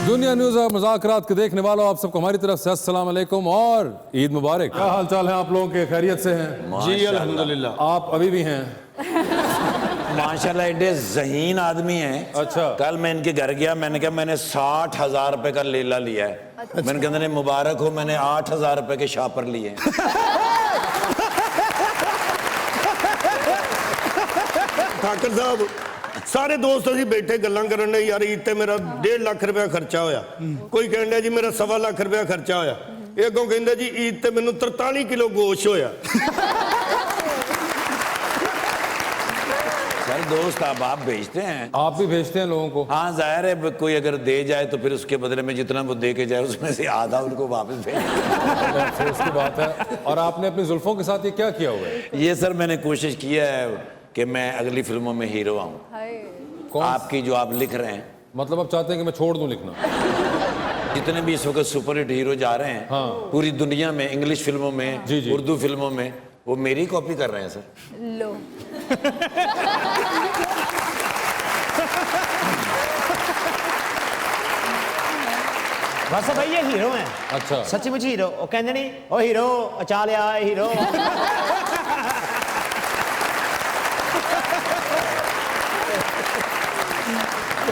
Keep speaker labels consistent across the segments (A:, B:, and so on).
A: दुनिया न्यूज और मुज़ाकरात के देखने वालों, आप सबको हमारी तरफ से अस्सलाम वालेकुम और ईद मुबारक। क्या हाल चाल है आप लोगों के? खैरियत से हैं?
B: जी अल्हम्दुलिल्लाह।
A: आप अभी भी हैं?
B: माशाल्लाह एडे ज़हीन आदमी हैं।
A: अच्छा।
B: कल मैं इनके घर गया, मैंने कहा मैंने 60,000 रुपए का लेला लिया है। अच्छा। मैंने कहा नहीं मुबारक हो, मैंने 8,000 रुपए के शापर लिए हैं।
C: ठाकर साहब सारे दोस्त असी बैठे गल्लां करन दे, यार ईद ते मेरा 1.5 लाख रुपया खर्चा होया, कोई कहंदा जी मेरा 1.25 लाख रुपया खर्चा होया, एक को कहंदा जी ईद ते मैनू 43 किलो गोश्त होया।
B: सर दोस्त आप भेजते हैं?
A: आप भी भेजते हैं लोगों को?
B: हाँ जाहिर है, कोई अगर दे जाए तो फिर उसके बदले में जितना वो दे के जाए उसमें से आधा उनको वापस भेज।
A: अफसोस की बात है। और आपने अपनी जुल्फों के साथ ये क्या किया हुआ है?
B: ये सर मैंने कोशिश किया है कि मैं अगली फिल्मों में हीरो आऊँ। आपकी जो आप लिख रहे हैं,
A: मतलब आप चाहते हैं कि मैं छोड़ दूं लिखना?
B: जितने भी इस वक्त सुपरहिट हीरो जा रहे हैं
A: हाँ।
B: पूरी दुनिया में, इंग्लिश फिल्मों में,
A: जी।
B: उर्दू फिल्मों में, वो मेरी कॉपी कर रहे हैं सर।
D: लो
E: बस भाई ये हीरो हैं।
A: अच्छा।
E: सच्ची मुची हीरो। वो कहते नहीं ओ हीरो अचा लिया हीरो।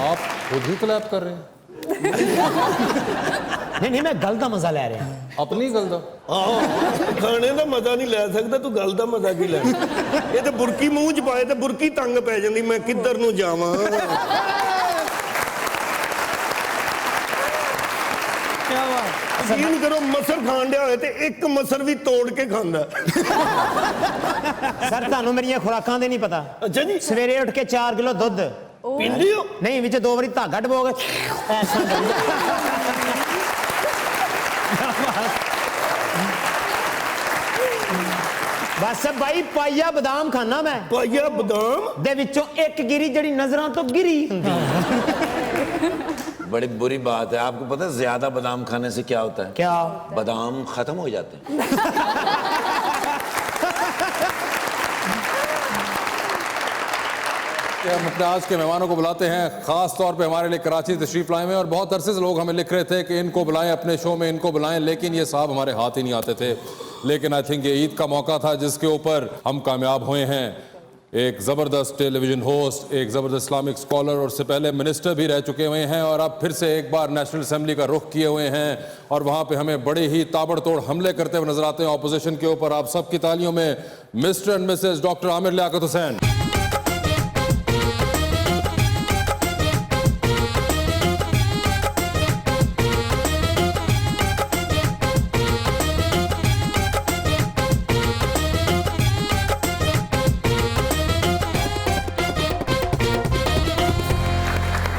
A: आप खुद ही क्लैप कर रहे हैं?
E: नहीं मैं गल का मजा ले रहा हूं।
A: अपनी गल दा?
C: खाने का मजा नहीं लै सकता तू, गल का मजा की लैना? ये तो बुरकी मूंह च पाए तो बुरकी तंग पै जाती, मैं किधर नूं जावां। यकीन करो मसर खान दिया होए ते एक मसर भी तोड़ के खांदा।
E: सर थानू मेरिया खुराकां दे नहीं पता।
C: अच्छा जी।
E: सवेरे उठ के 4 किलो दुध
C: पींदी हो?
E: नहीं विच 2 बारी धागा डबोगे ऐसा बस भाई पाइया बादाम खाना मैं।
C: पाइया बादाम
E: दे विचों एक गिरी जड़ी नजरां तो गिरी हुंदी।
B: बड़ी बुरी बात है। आपको पता है ज्यादा बादाम खाने से क्या होता है?
E: क्या?
B: बादाम खत्म हो जाते हैं।
A: हम अपने आज के मेहमानों को बुलाते हैं, खास तौर पे हमारे लिए कराची तशरीफ लाए हुए हैं। और बहुत अरसे से लोग हमें लिख रहे थे कि इनको बुलाएं अपने शो में, इनको बुलाएं, लेकिन ये साहब हमारे हाथ ही नहीं आते थे। लेकिन आई थिंक ये ईद का मौका था जिसके ऊपर हम कामयाब हुए हैं। एक ज़बरदस्त टेलीविज़न होस्ट, एक ज़बरदस्त इस्लामिक स्कॉलर, और उससे पहले मिनिस्टर भी रह चुके हुए हैं, और अब फिर से एक बार नेशनल असेंबली का रुख किए हुए हैं और वहाँ पे हमें बड़े ही ताबड़तोड़ हमले करते हुए नजर आते हैं ऑपोजिशन के ऊपर। आप सबकी तालियों में Mr and Mrs Doctor Aamir Liaquat Hussain.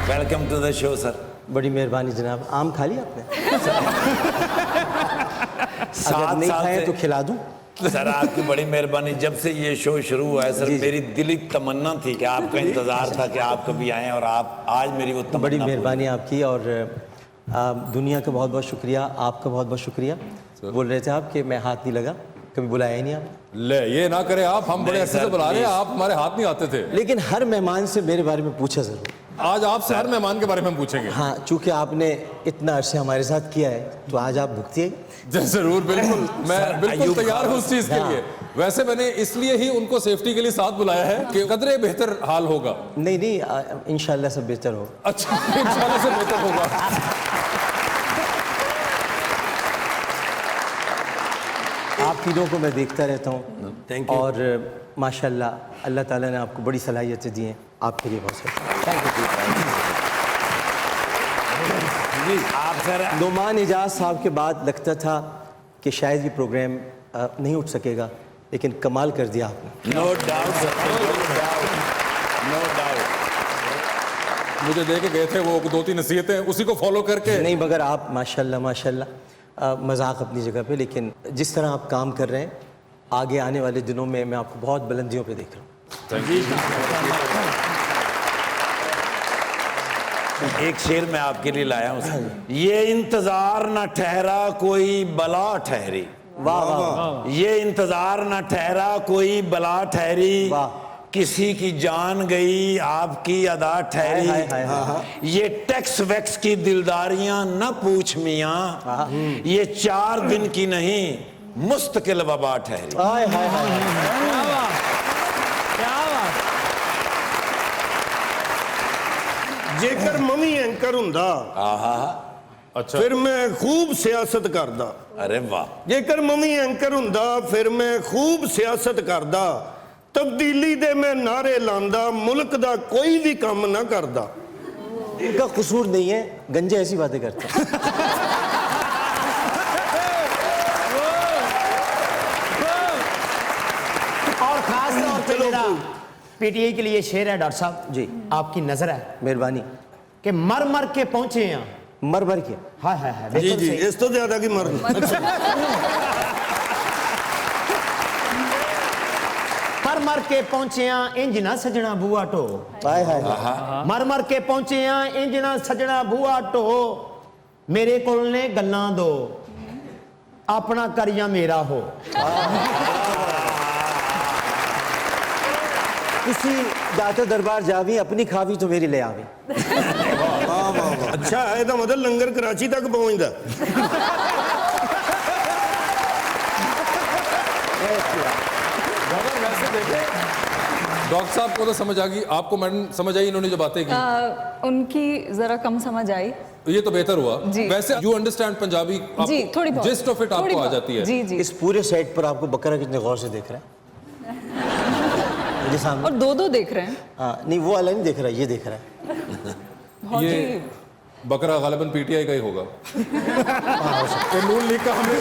B: Welcome to the show sir.
F: बड़ी मेहरबानी जनाब। आम खा लिया आपने?
B: सात
F: नहीं
B: साल
F: खाए
B: से
F: तो खिला दूं?
B: सर आपकी बड़ी मेहरबानी। जब से ये शो शुरू हुआ है सर, मेरी दिली तमन्ना थी कि आपका इंतजार था कि आप कभी आएं, और आप आज मेरी वो तमन्ना
F: बड़ी
B: पूरी
F: मेहरबानी आपकी, और दुनिया का बहुत बहुत शुक्रिया, आपका बहुत बहुत शुक्रिया। बोल रहे थे आप कि मैं हाथ नहीं लगा, कभी बुलाया ही नहीं आप।
A: ले ये ना करें आप, हम बड़े
B: नहीं
A: अरसे से
B: सर,
A: बुला रहे हैं,
B: प्लीज।
A: आप हमारे हाथ नहीं आते थे।
F: लेकिन हर मेहमान से मेरे बारे में पूछा जरूर।
A: आज आपसे हर मेहमान के बारे में हम पूछेंगे।
F: हाँ, चूंकि आपने इतना अरसे हमारे साथ किया है तो आज आप भुगतिए।
A: जरूर, बिल्कुल। मैं
B: सर,
A: बिल्कुल
B: अयूब
A: तैयार हूँ उस चीज के लिए। वैसे मैंने इसलिए ही उनको सेफ्टी के लिए साथ बुलाया है कि कदरे बेहतर हाल होगा।
F: नहीं इंशाल्लाह सब बेहतर हो।
A: अच्छा, इंशाल्लाह से बेहतर होगा।
F: आप तीनों को मैं देखता रहता हूँ,
C: थैंक यू।
F: और माशाल्लाह अल्लाह ताला ने आपको बड़ी सलाहियतें दी हैं। आपके लिए बहुत शुक्रिया।
B: आप सर
F: नुमान एजाज साहब के बाद लगता था कि शायद ये प्रोग्राम नहीं उठ सकेगा, लेकिन कमाल कर दिया आपने।
B: No doubt sir, no doubt.
A: मुझे दे के गए थे वो 2-3 नसीहतें, उसी को फॉलो करके।
F: नहीं, मगर आप माशाल्लाह मजाक अपनी जगह पे, लेकिन जिस तरह आप काम कर रहे हैं, आगे आने वाले दिनों में मैं आपको बहुत बुलंदियों पे देख रहा हूँ।
B: एक शेर मैं आपके लिए लाया हूँ। ये इंतजार न ठहरा कोई बला ठहरी।
F: वाह वाह।
B: ये इंतजार न ठहरा कोई बला ठहरी।
F: वाह।
B: किसी की जान गई आपकी अदा
F: हाय,
B: ठहरी,
F: हाय।
B: ये टैक्स वैक्स की दिलदारियां न पूछ मियां, ये 4 दिन की नहीं मुस्तकिल वबा ठहरी।
F: हाय हाय हाय।
E: क्या बात, क्या बात।
C: जेकर मम्मी एंकर हुंदा
B: आहा,
A: अच्छा
C: फिर मैं खूब सियासत करदा।
B: अरे वाह,
C: जेकर मम्मी एंकर हुंदा फिर मैं खूब सियासत करदा, तब्दीली दे मैं नारे लांदा, मुल्क दा कोई भी काम ना करदा।
F: इनका कसूर नहीं है, गंजे ऐसी बातें करते हैं।
E: और खास तौर पे मेरा पीटीआई के लिए शेर है डॉक्टर साहब
F: जी।
E: आपकी नजर है
F: मेहरबानी।
E: कि मर मर के पहुंचे हैं।
F: मर मर के
E: हाय हाय हाय
C: जी
E: बिल्कुल
C: जी,
E: सही।
C: इस तो ज्यादा की मर्द।
E: मर मर के पहुंचे हैं इंज ना सजना बुआ टो।
F: हाय हाय हाय।
E: मर मर के पहुंचे हैं इंज ना सजना बुआ टो, मेरे कोल ने गल्लां दो अपना कर या मेरा हो।
F: किसी दाता दरबार जावी, अपनी खावी तो मेरी ले आवी।
C: अच्छा है, ਇਹਦਾ मतलब लंगर कराची तक पहुंचदा।
A: अगर वैसे देखें डॉक्टर साहब को तो समझ आ गई, आपको मैडम समझ आई इन्होंने जो बातें की?
D: उनकी जरा कम समझ आई।
A: ये तो बेहतर हुआ।
D: जी।
A: वैसे यू अंडरस्टैंड पंजाबी?
D: जी थोड़ी बहुत।
A: जिस्ट ऑफ इट
D: थोड़ी
A: आपको आ
D: बहुत।
A: जाती है?
D: जी जी।
F: इस पूरे सेट पर आपको बकरा कितने गौर से देख रहा है? मुझे सामने।
D: और दो दो देख रहे हैं।
F: हाँ नहीं, वो वाला नहीं देख रहा है, ये देख रहा है।
D: बहुत
A: ये
D: ही
A: बकरा गालिबन पीटीआई का ही होगा। ये नून लीग का हमने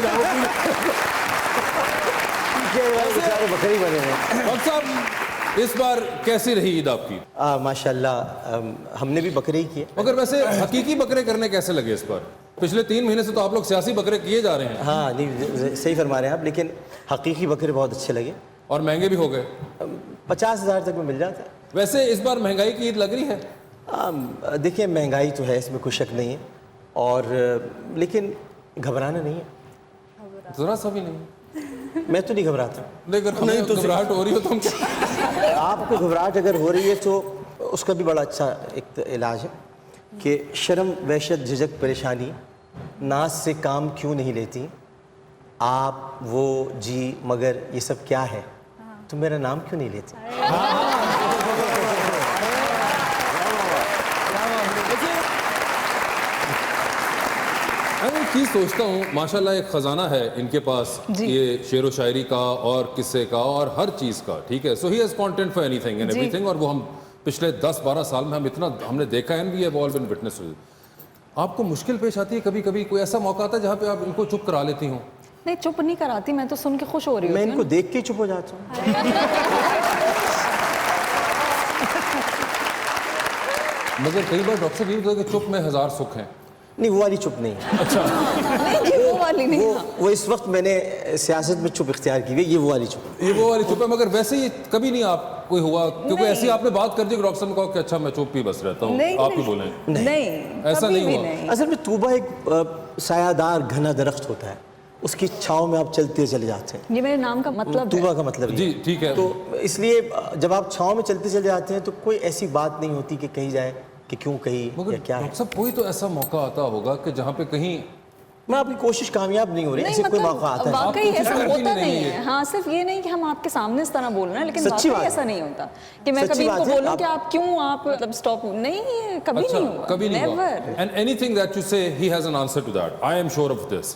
F: बेचारे बकरी बने हुए हैं।
A: डॉक्टर साहब इस बार कैसी रही ईद आपकी?
F: माशाल्लाह हमने भी बकरे ही किए।
A: मगर वैसे हकीकी बकरे करने कैसे लगे इस बार? पिछले 3 महीने से तो आप लोग सियासी बकरे किए जा रहे हैं।
F: हाँ नहीं, सही फरमा रहे हैं आप, लेकिन हकीकी बकरे बहुत अच्छे लगे
A: और महंगे भी हो गए।
F: 50,000 तक में मिल जाता है।
A: वैसे इस बार महंगाई की ईद लग रही है?
F: देखिए महंगाई तो है, इसमें कोई शक नहीं है, और लेकिन घबराना नहीं है।
A: जरा सा भी नहीं।
F: मैं तो नहीं घबराता।
A: लेकिन हमें घबराहट हो रही हो तुम क्या?
F: आपको घबराहट अगर हो रही है तो उसका भी बड़ा अच्छा एक इलाज है कि शर्म, वहशत, झिझक, परेशानी नाज से काम क्यों नहीं लेती आप, वो, जी, मगर ये सब क्या है, तो मेरा नाम क्यों नहीं लेती?
A: मैं एक चीज़ सोचता हूँ, माशाल्लाह एक ख़जाना है इनके पास,
D: जी।
A: ये शेर व शायरी का और किस्से का और हर चीज़ का, ठीक है। So he has content for anything and
D: जी।
A: एवरीथिंग। और वो हम पिछले 10-12 साल में हम इतना हमने देखा है, we have all been witness. आपको मुश्किल पेश आती है कभी कभी? कोई ऐसा मौका आता है जहाँ पे आप इनको चुप करा लेती हूँ?
D: नहीं, चुप नहीं कराती, मैं तो सुन के खुश हो रही
F: मैं
D: हूँ।
F: इनको देख के चुप हो जाता हूँ।
A: मगर कई बार डॉक्टर साहब ये होता है कि चुप में 1000 सुख हैं।
F: नहीं, वो वाली चुप नहीं है।
D: नहीं जी, वो वाली नहीं।
F: वो इस वक्त मैंने सियासत में चुप इख्तियार की हुई है, ये वो वाली चुप।
A: ये वो वाली चुप है। मगर वैसे ये कभी नहीं आप कोई हुआ क्योंकि ऐसी आपने बात कर दी कि डॉक्टर साहब ने कहा कि अच्छा मैं चुप ही बस रहता हूँ,
D: नहीं,
A: आप ही
D: नहीं।
A: बोलें?
D: नहीं,
A: ऐसा
D: कभी
A: नहीं
D: भी
A: हुआ।
D: नहीं।
F: असल में तूबा एक सायादार घना दरख्त होता है, उसकी छाँव में आप चलते चले जाते हैं।
D: ये मेरे नाम का मतलब
F: तूबा
D: है।
F: का मतलब ये
A: जी
F: है।
A: ठीक है।
F: तो इसलिए जब आप छाँव में चलते चले जाते हैं तो कोई ऐसी बात नहीं होती कि कही जाए कि क्यों कही
A: मगर
F: या क्या है।
A: डॉक्टर साहब कोई तो ऐसा मौका आता होगा कि जहाँ पे कहीं
F: मैं आपकी कोशिश कामयाब नहीं हो रही,
D: नहीं
F: ऐसे कोई
D: मतलब
F: मौका आता है।
D: वाकई
A: आप
D: ऐसा
A: कोशिश करती
D: होता
A: नहीं
D: नहीं
A: है।
D: है। हाँ, सिर्फ ये नहीं कि हम आपके सामने इस तरह बोल रहे हैं, लेकिन
F: सच्ची
D: वाकई
F: बात
D: ऐसा
F: है।
D: नहीं होता कि मैं
F: सच्ची
D: कभी
F: बात
D: इनको
F: है।
D: बोलूं कि आप क्यों आप मतलब स्टॉप। नहीं, ये कभी
A: अच्छा
D: नहीं हुआ।
A: कभी नहीं हुआ।
D: Never।
A: And anything that you say he has an answer to that, I am sure of this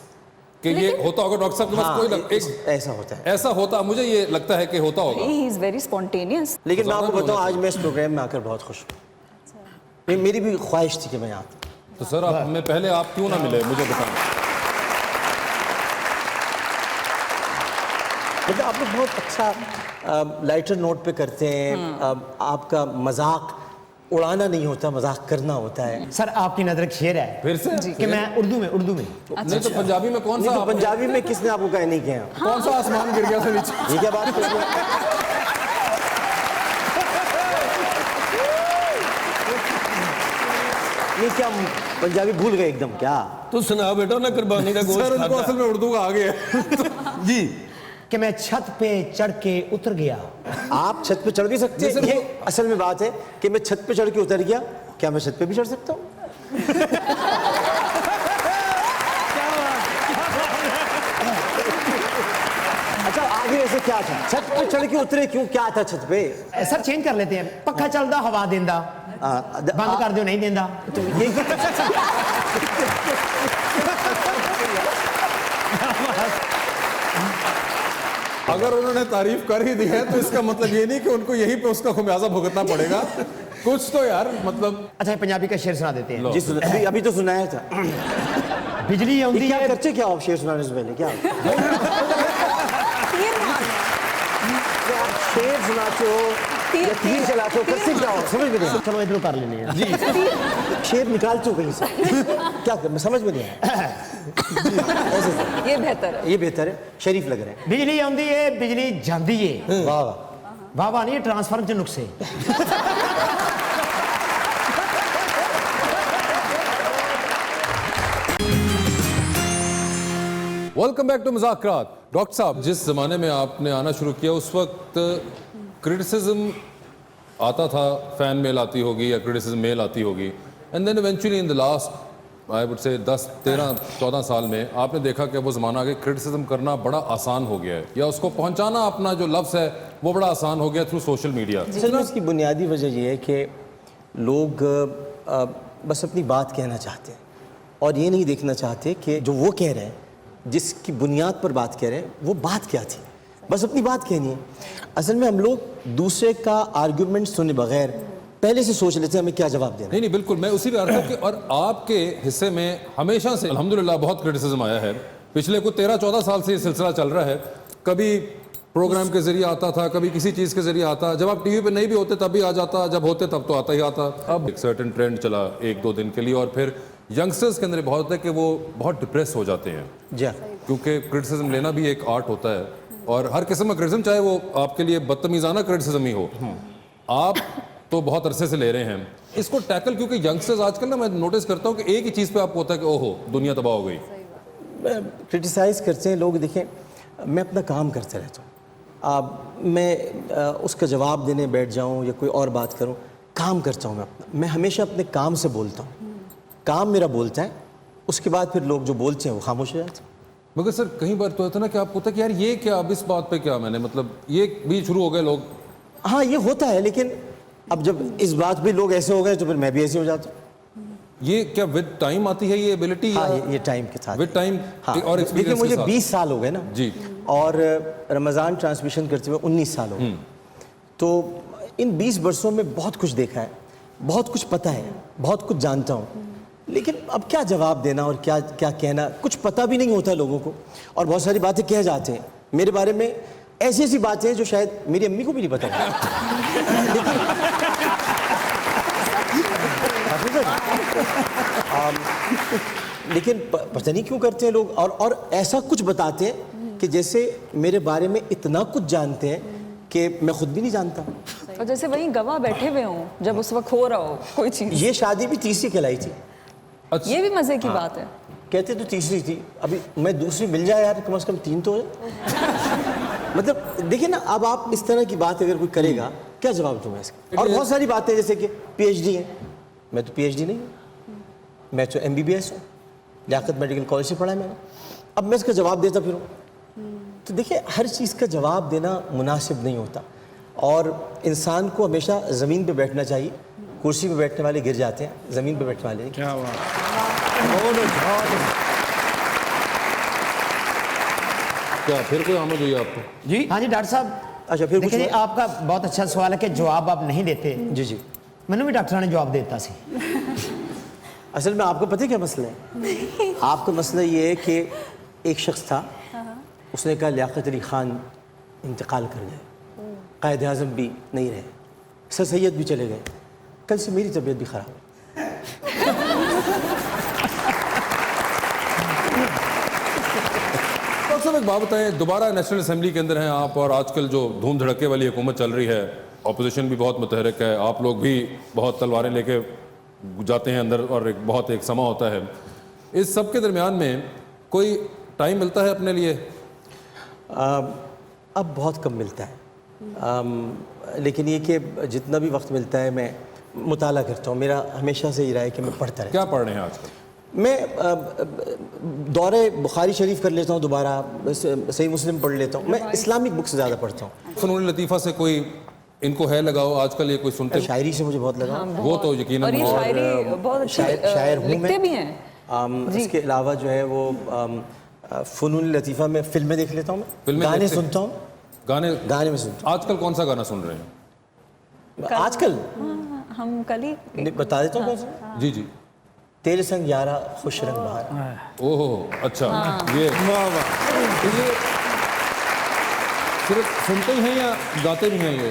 A: कि ये होता होगा। डॉक्टर साहब के पास
F: हाँ,
A: कोई एक
F: ऐसा होता है।
A: ऐसा होता, मुझे ये लगता है कि होता होगा।
D: He is very spontaneous।
F: लेकिन मैं
A: ज़्यादा
F: आपको
A: भी
F: बताऊं,
A: होना
F: आज मैं इस प्रोग्राम में आकर बहुत खुश हूँ। मेरी भी ख्वाहिश थी कि मैं आता।
A: तो सर आप हमें पहले आप क्यों ना मिले, मुझे बताएं।
F: मतलब आप लोग बहुत अच्छा लाइटर नोट पे करते हैं। आपका मजाक उड़ाना नहीं होता, मजाक करना होता है।
E: सर आपकी नजर एक शेर है
A: फिर से
E: कि मैं उर्दू में
A: नहीं तो पंजाबी में कौन
F: नहीं
A: सा
F: तो पंजाबी में किसने आपको कहा नहीं किया?
A: कौन सा आसमान गिर गया से नीचे?
F: ये क्या बात कर रहे हो? नहीं क्या पंजाबी भूल गए एकदम क्या?
C: तू सुना बेटा ना कुर्बानी का
A: सर
C: गोश्त
A: उनको
C: खाता।
A: असल में उर्दू का आ गया है।
C: जी
E: कि मैं छत पे चढ़ के उतर गया।
F: आप छत पे चढ़ भी सकते हैं। ये असल में बात है कि मैं छत पे चढ़ के उतर गया, क्या मैं छत पे भी चढ़ सकता हूँ? अच्छा, आगे वैसे क्या था? छत पे चढ़ के उतरे क्यों, क्या था छत पे?
E: सर चेंज कर लेते हैं, पक्का चलदा हवा देंदा, बंद कर दो नहीं देंदा।
F: तो ये
A: अगर उन्होंने तारीफ कर ही दी है तो इसका मतलब ये नहीं कि उनको यहीं पे उसका खुमियाजा भुगतना पड़ेगा। कुछ तो यार मतलब।
E: अच्छा पंजाबी का शेर सुना देते हैं।
F: जी अभी तो सुनाया था।
E: बिजली आउंदी
F: क्या
E: है,
F: करते क्या आप शेर सुनाने से पहले? क्या आप शेर सुनाते हो या तीर चलाते हो, करते क्या हो समझ में नहीं आया।
E: चलो इधर कर लेने हैं जी।
F: शेर निकालते हो कहीं से, क्या कर, मैं समझ में नहीं आया। ऐसे से।
D: ये बेहतर है।
F: ये बेहतर है, शरीफ लग रहे हैं।
E: बिजली आउंदी है, बिजली जांदी है।
F: वाह वाह।
E: वाह वाह नहीं, ट्रांसफार्मर च नुक्से।
A: Welcome back to Muzakraat. Doctor साहब, जिस ज़माने में आपने आना शुरू किया उस वक्त क्रिटिसिज्म आता था, फैन मेल आती होगी या क्रिटिसिज्म मेल आती होगी, and then eventually in the last I would say 10, 13, 14 साल में आपने देखा कि वो ज़माना के क्रिटिसिज्म करना बड़ा आसान हो गया है, या उसको पहुंचाना अपना जो लफ्ज़ है वो बड़ा आसान हो गया थ्रू सोशल मीडिया।
F: असल में इसकी बुनियादी वजह यह है कि लोग बस अपनी बात कहना चाहते हैं और ये नहीं देखना चाहते कि जो वो कह रहे हैं, जिसकी बुनियाद पर बात कह रहे हैं, वो बात क्या थी। बस अपनी बात कहनी है। असल में हम लोग दूसरे का आर्ग्यूमेंट सुने बगैर पहले से सोच लेते हैं हमें क्या जवाब देना।
A: नहीं बिल्कुल, मैं उसी पे आ रहा था कि और आपके हिस्से में हमेशा से अल्हम्दुलिल्लाह बहुत क्रिटिसिज्म आया है। पिछले कुछ 13-14 साल से ये सिलसिला चल रहा है। कभी प्रोग्राम के जरिए आता था, कभी किसी चीज़ के जरिए आता, जब आप टीवी पे नहीं भी होते तब भी आ जाता, जब होते तब तो आता ही आता। अब एक सर्टेन ट्रेंड चला 1-2 दिन के लिए और फिर यंगस्टर्स के अंदर बहुत है कि वो बहुत डिप्रेस हो जाते हैं,
F: जी हाँ।
A: क्योंकि क्रिटिसिज्म लेना भी एक आर्ट होता है और हर किस्म का क्रिटिसिज्म, चाहे वो आपके लिए बदतमीज़ाना क्रिटिसिज्म ही हो, आप तो बहुत अरसे से ले रहे हैं इसको टैकल। क्योंकि यंगस्टर्स आजकल ना मैं नोटिस करता हूँ कि एक ही चीज़ पे आपको होता है कि ओहो दुनिया तबाह हो गई।
F: क्रिटिसाइज़ करते हैं लोग। देखें, मैं अपना काम करते रहता हूँ। मैं उसका जवाब देने बैठ जाऊँ या कोई और बात करूँ, काम करता हूँ मैं अपना। मैं हमेशा अपने काम से बोलता हूँ, काम मेरा बोलता है, उसके बाद फिर लोग जो बोलते हैं वो खामोश हो जाते हैं।
A: मगर सर कई बार तो होता है ना कि आपको होता है कि यार ये क्या, अब इस बात पे क्या मैंने मतलब ये भी शुरू हो गए लोग।
F: हाँ ये होता है, लेकिन अब जब इस बात पे लोग ऐसे हो गए तो फिर मैं भी ऐसे हो जाता हूँ।
A: ये क्या विद टाइम आती है ये एबिलिटी?
F: हाँ ये टाइम के साथ,
A: विद टाइम
F: हाँ।
A: और
F: देखिए
A: एक्सपीरियंस
F: मुझे
A: के साथ।
F: 20 साल हो गए ना
A: जी,
F: और रमज़ान ट्रांसमिशन करते हुए 19 साल हो गए। तो इन 20 वर्षों में बहुत कुछ देखा है, बहुत कुछ पता है, बहुत कुछ जानता हूँ, लेकिन अब क्या जवाब देना और क्या क्या कहना कुछ पता भी नहीं होता लोगों को। और बहुत सारी बातें कह जाते हैं मेरे बारे में, ऐसी ऐसी बातें जो शायद मेरी अम्मी को भी नहीं पता। लेकिन पता नहीं क्यों करते हैं लोग, और ऐसा कुछ बताते हैं कि जैसे मेरे बारे में इतना कुछ जानते हैं कि मैं खुद भी नहीं जानता।
D: और जैसे वहीं गवाह बैठे हुए हों जब उस वक्त हो रहा हो कोई चीज़।
F: ये शादी भी तीसरी कहलाई थी।
A: अच्छा
D: ये भी मजे की बात है।
F: कहते तो तीसरी थी, अभी मैं दूसरी मिल जाए यार, कम से कम 3 तो है। मतलब देखिए ना, अब आप इस तरह की बात अगर कोई करेगा क्या जवाब दूंगा इसका। और बहुत सारी बातें जैसे कि PhD है, मैं तो PhD नहीं हूँ, मैं तो MBBS हूँ, लियाकत मेडिकल कॉलेज से पढ़ा है मैंने। अब मैं इसका जवाब देता फिरूँ तो देखिए हर चीज़ का जवाब देना मुनासिब नहीं होता। और इंसान को हमेशा ज़मीन पे बैठना चाहिए। कुर्सी पे बैठने वाले गिर जाते हैं, ज़मीन पे बैठने वाले
C: क्या बात।
A: क्या फिर कोई आमद हुई आपको?
E: जी हाँ जी डॉक्टर साहब।
F: अच्छा फिर कुछ
E: देखिए जी,
F: हुआ?
E: आपका बहुत अच्छा सवाल है कि जवाब आप नहीं देते।
F: जी जी।
E: मैंने भी डॉक्टर ने जवाब देता सी।
F: असल में आपको पता है क्या मसला है? आपका मसला ये है कि एक शख्स था, उसने कहा लियाकत अली खान इंतकाल कर गए, कायद आज़म भी नहीं रहे, सर सैयद भी चले गए, कल से मेरी तबीयत भी ख़राब है।
A: डॉक्टर साहब एक बात बताएं, दोबारा नेशनल असेंबली के अंदर हैं आप और आजकल जो धूम धड़के वाली हुकूमत चल रही है, अपोजिशन भी बहुत मुतहरक है, आप लोग भी बहुत तलवारें लेके जाते हैं अंदर और एक समा होता है। इस सब के दरमियान में कोई टाइम मिलता है अपने लिए?
F: अब बहुत कम मिलता है। लेकिन ये कि जितना भी वक्त मिलता है मैं मुताला करता हूँ। मेरा हमेशा से ये रहा है कि मैं पढ़ता रहता
A: क्या पढ़ रहे हैं आजकल?
F: हूँ। मैं दौरे बुखारी शरीफ कर लेता हूँ, दोबारा सही मुस्लिम पढ़ लेता हूँ। मैं इस्लामिक बुक्स ज़्यादा पढ़ता हूँ।
A: फ़नून लतीफ़ा से कोई इनको है लगाओ आजकल? ये कोई सुनते?
F: शायरी से मुझे बहुत लगा।
A: वो तो यकीनन।
D: और ये शायरी बहुत अच्छी
F: शायर हूँ
D: लिखते
F: मैं।
D: भी हैं।
F: इसके अलावा जो है वो फ़नून लतीफ़ा में फ़िल्में देख लेता हूँ, मैं
A: फिल्में
F: गाने
A: देखते-
F: सुनता हूँ। गाने में सुनता
A: आजकल कौन सा गाना सुन रहे हैं?
F: हूँ। आजकल
D: हम कल ही
F: बता देता हूँ कौन सा।
A: जी जी।
F: तेरे संग यारा खुश रंग बहार।
A: ओह अच्छा। ये तो ये सिर्फ सुनते ही हैं या गाते भी हैं ये?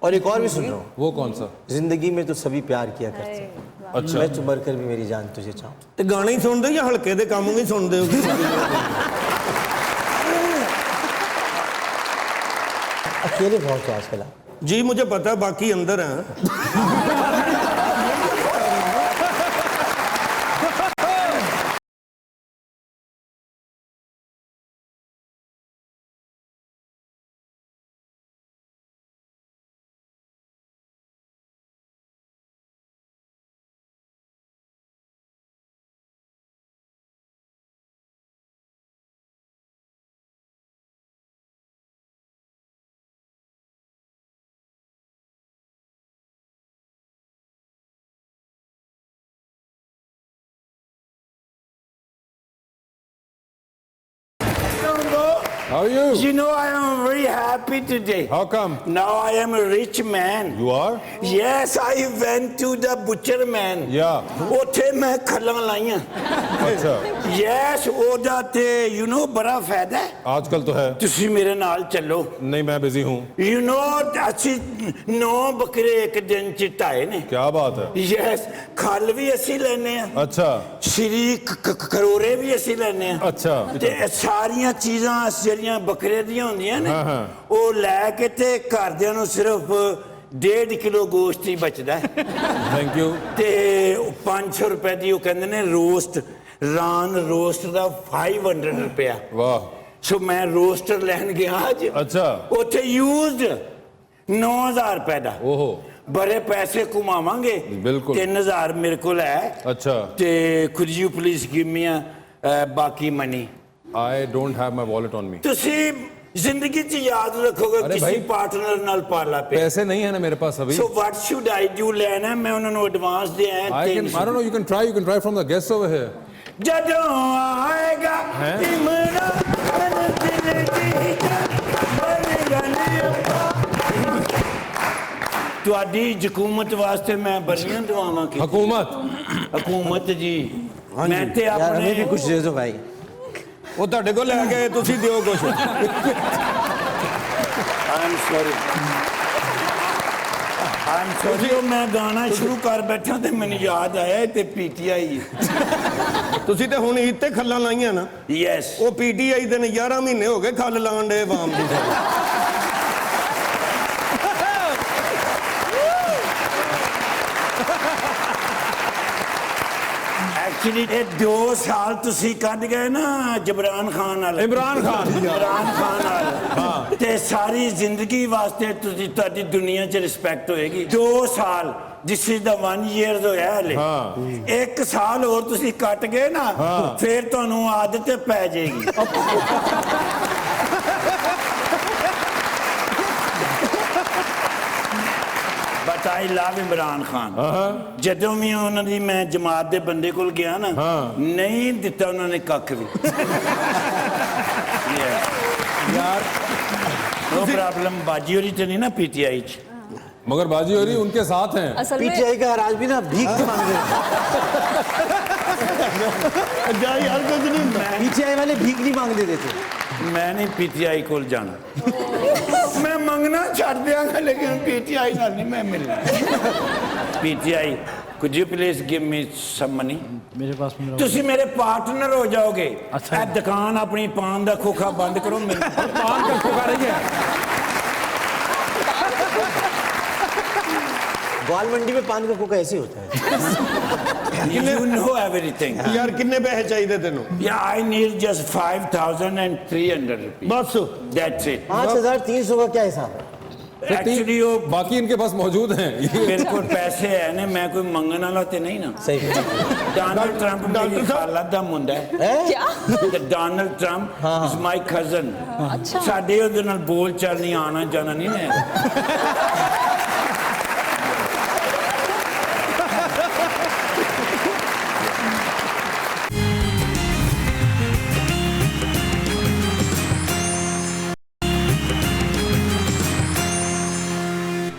F: और एक और भी सुन रहा हूँ,
A: वो कौन सा?
F: जिंदगी में तो सभी प्यार किया करते हैं,
A: अच्छा।
F: मैं तो मरकर भी मेरी जान तुझे चाहूँ।
C: ਤੇ ਗਾਣੇ ਹੀ ਸੁਣਦੇ ਜਾਂ ਹਲਕੇ ਦੇ ਕੰਮ ਵੀ ਸੁਣਦੇ ਹੋ?
F: अकेले बहुत हो आजकल आप।
C: जी मुझे पता है, बाकी अंदर हैं।
A: How are you?
B: You know, I am very happy today.
A: How come?
B: Now I am a rich man.
A: You are?
B: Yes, I went to the butcher man.
A: Yeah.
B: ਉੱਥੇ ਮੈਂ ਖੱਲਾਂ ਲਾਈਆਂ।
A: अच्छा।
B: Yes, ਉਹਦਾ ਤੇ you know ਬੜਾ ਫਾਇਦਾ ਹੈ।
A: आजकल तो है।
B: ਤੁਸੀਂ ਮੇਰੇ ਨਾਲ ਚੱਲੋ।
A: नहीं मैं बिजी हूँ।
B: You know, ਅਸੀਂ 9 ਬੱਕਰੇ ਇੱਕ ਦਿਨ ਚ ਢਾਏ ਨੇ।
A: क्या बात है?
B: Yes, ਖੱਲ ਵੀ ਅਸੀਂ ਲੈਨੇ ਆ।
A: अच्छा
B: ਸ਼੍ਰੀ ਕਰੋਰੇ ਵੀ ਅਸੀਂ ਲੈਨੇ ਆ।
A: अच्छा।
B: ਤੇ ਇਹ ਸਾਰੀਆਂ ਚੀਜ਼ਾਂ ਜਿਹੜੀਆਂ ਬੱਕਰੇ ਦੀਆਂ ਹੁੰਦੀਆਂ ਨੇ
A: ਹਾਂ, ਹਾਂ।
B: ਉਹ ਲੈ ਕੇ ਤੇ ਘਰਦਿਆਂ ਨੂੰ ਸਿਰਫ 1.5 ਕਿਲੋ ਗੋਸ਼ਤ ਹੀ ਬਚਦਾ ਹੈ।
A: Thank you.
B: ਤੇ 500 ਰੁਪਏ ਦੀ ਉਹ ਕਹਿੰਦੇ ਨੇ ਰੋਸਟ, ਰਾਨ ਰੋਸਟ ਦਾ 500 ਰੁਪਇਆ।
A: वाह।
B: ਸੋ ਮੈਂ ਰੋਸਟਰ ਲੈਣ ਗਿਆ ਅੱਜ।
A: अच्छा।
B: ਉੱਥੇ ਯੂਜ਼ਡ 9000 ਰੁਪਏ ਦਾ।
A: ओहो।
B: ਬੜੇ ਪੈਸੇ ਘੁਮਾਵਾਂਗੇ।
A: ਬਿਲਕੁਲ।
B: 3000 ਮੇਰੇ ਕੋਲ ਹੈ।
A: अच्छा।
B: ਤੇ could you please give me ਬਾਕੀ money?
A: I don't have my wallet on me।
B: ਤੁਸੀਂ ਜ਼ਿੰਦਗੀ 'ਚ ਯਾਦ ਰੱਖੋਗੇ
A: ਅਰੇ
B: ਕਿਸੇ
A: ਭਾਈ,
B: ਪਾਰਟਨਰ ਨਾਲ ਪਾਲਾ ਪਿਆ।
A: पैसे नहीं है ना मेरे पास अभी।
B: ਸੋ ਵਾਟ ਸ਼ੁਡ ਆਈ ਡੂ? ਲੈਣਾ ਮੈਂ ਉਹਨਾਂ ਨੂੰ ਐਡਵਾਂਸ ਦੇ ਆਇਆ
A: I don't know, you can try from the guests over here।
B: ਜਦੋਂ ਆਏਗਾ
A: ਹੈਂ?
B: ਇਮਰਾਨ ਦਿਲ ਦੀ ਬਣੇਗਾ ਨੀ। ਤੁਹਾਡੀ ਹਕੂਮਤ ਵਾਸਤੇ ਮੈਂ ਬੜੀਆਂ ਦੁਆਵਾਂ ਕੀਤੀਆਂ।
A: हुकूमत।
B: ਹਕੂਮਤ ਜੀ ਮੈਂ ਤੇ
F: यार हमें भी
B: ਆਪਣੇ
F: कुछ दे दो भाई।
C: ਉਹ ਤੁਹਾਡੇ ਕੋਲ ਲੈ ਕੇ ਤੁਸੀਂ ਦਿਓ ਕੁਛ।
B: ਆਮ ਸੌਰੀ ਉਹ ਮੈਂ ਗਾਣਾ ਸ਼ੁਰੂ ਕਰ ਬੈਠਾ ਤੇ ਮੈਨੂੰ ਯਾਦ ਆਇਆ ਇਹ ਤੇ ਪੀਟੀਆਈ।
C: ਤੁਸੀਂ ਤੇ ਹੁਣ ਇੱਥੇ ਖੱਲਾਂ ਲਾਈਆਂ ਨਾ।
B: ਯੈਸ।
C: ਉਹ ਪੀਟੀਆਈ ਦੇ ਨੇ 11 ਮਹੀਨੇ ਹੋ ਗਏ ਖੱਲ ਲਾਉਣ ਦੇ ਆਵਾਮ ਦੀ।
B: ਐਕਚੁਅਲੀ ਇਹ 2 ਸਾਲ ਤੁਸੀਂ ਕੱਢ ਗਏ ਨਾ ਜਬਰਾਨ ਖਾਨ ਨਾਲ।
A: इमरान खान।
B: ਇਮਰਾਨ ਖਾਨ ਨਾਲ ਤੇ ਸਾਰੀ ਜ਼ਿੰਦਗੀ ਵਾਸਤੇ ਤੁਸੀਂ ਤੁਹਾਡੀ ਦੁਨੀਆ 'ਚ ਰਿਸਪੈਕਟ ਹੋਏਗੀ। 2 ਸਾਲ ਜਿਸ ਇਜ਼ ਦਾ 1 ਇਅਰਸ ਹੋਇਆ ਹਲੇ। 1 ਸਾਲ ਹੋਰ ਤੁਸੀਂ ਕੱਟ ਗਏ ਨਾ ਫਿਰ ਤੁਹਾਨੂੰ ਆਦਤ ਪੈ ਜਾਏਗੀ। ਬਟ ਆਈ ਲਵ ਇਮਰਾਨ ਖਾਨ। ਜਦੋਂ ਵੀ ਉਹਨਾਂ ਦੀ ਮੈਂ ਜਮਾਤ ਦੇ ਬੰਦੇ ਕੋਲ ਗਿਆ ਨਾ ਨਹੀਂ ਦਿੱਤਾ ਉਹਨਾਂ ਨੇ ਕੱਖ ਵੀ।
A: यार
B: नो प्रॉब्लम। बाजी होरी तो नहीं ना पीटीआई च।
A: मगर बाजी हो रही उनके साथ हैं।
D: असल में
F: पीटीआई का आज भी ना भीख नहीं मांग रहे।
C: ਜਾ ਯਾਰ ਕੁਝ ਨਹੀਂ ਹੁੰਦਾ।
F: पीटीआई वाले भीख नहीं मांगने देते।
B: मैं नहीं पीटीआई को जाना। मैं मंगना छड़ दियांगा लेकिन पीटीआई नाल नहीं मैं मिलना। PTI could you please give me some money?
G: मेरे पास मेरा
B: ਤੁਸੀਂ ਮੇਰੇ ਪਾਰਟਨਰ ਹੋ ਜਾਓਗੇ।
G: ਅੱਛਾ।
B: ਇਹ ਦੁਕਾਨ ਆਪਣੀ ਪਾਨ ਦਾ ਖੋਖਾ ਬੰਦ ਕਰੋ।
A: पान का खोखा नहीं है।
F: ग्वाल मंडी में पान का खोखा ऐसे होता है।
B: You know everything.
C: ਯਾਰ ਕਿੰਨੇ ਪੈਸੇ ਚਾਹੀਦੇ ਤੈਨੂੰ
B: Yeah, I need just 5,300 rupees.
C: Bus
B: That's it.
E: 5,300 का क्या हिसाब है?
B: Actually वो
A: बाकी इनके पास मौजूद हैं ये
B: मेरे को पैसे है ना, मैं कोई मंगन वाला ते नहीं ना।
E: सही
B: डोनाल्ड ट्रंप मेरी खाला दा मुंडा है।
D: क्या
B: ਤੇ Donald Trump is my cousin.
D: अच्छा
B: ਸਾਡੇ ਉਹਦੇ ਨਾਲ ਬੋਲ ਚਾਲ ਨਹੀਂ, ਆਣਾ ਜਾਣਾ ਨਹੀਂ ਮੈਂ।